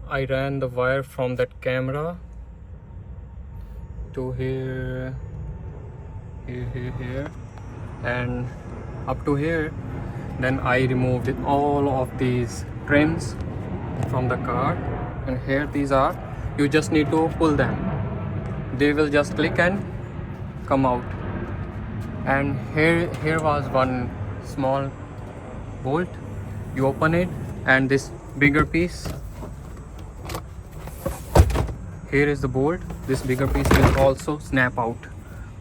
I ran the wire from that camera to here, here, and up to here. Then I removed all of these trims from the car, and here these are. You just need to pull them. They will just click and come out. And here was one small bolt. You open it, and this bigger piece, here is the bolt. This bigger piece will also snap out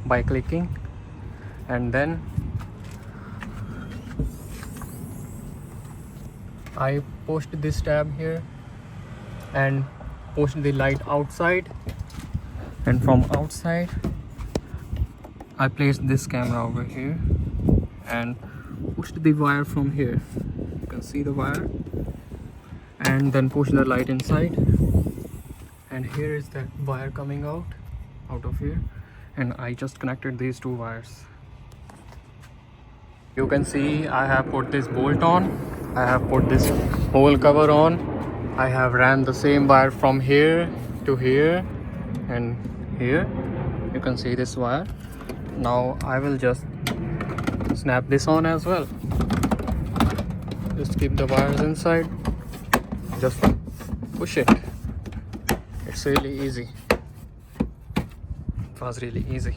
by clicking. And then I pushed this tab here and pushed the light outside, and from outside I placed this camera over here and pushed the wire from here. You can see the wire, and then push the light inside, and here is that wire coming out of here, and I just connected these two wires. You can see I have put this bolt on, I have put this whole cover on, I have ran the same wire from here to here and here. You can see this wire. Now I will just snap this on as well. Just keep the wires inside, just push it. It's really easy. It was really easy.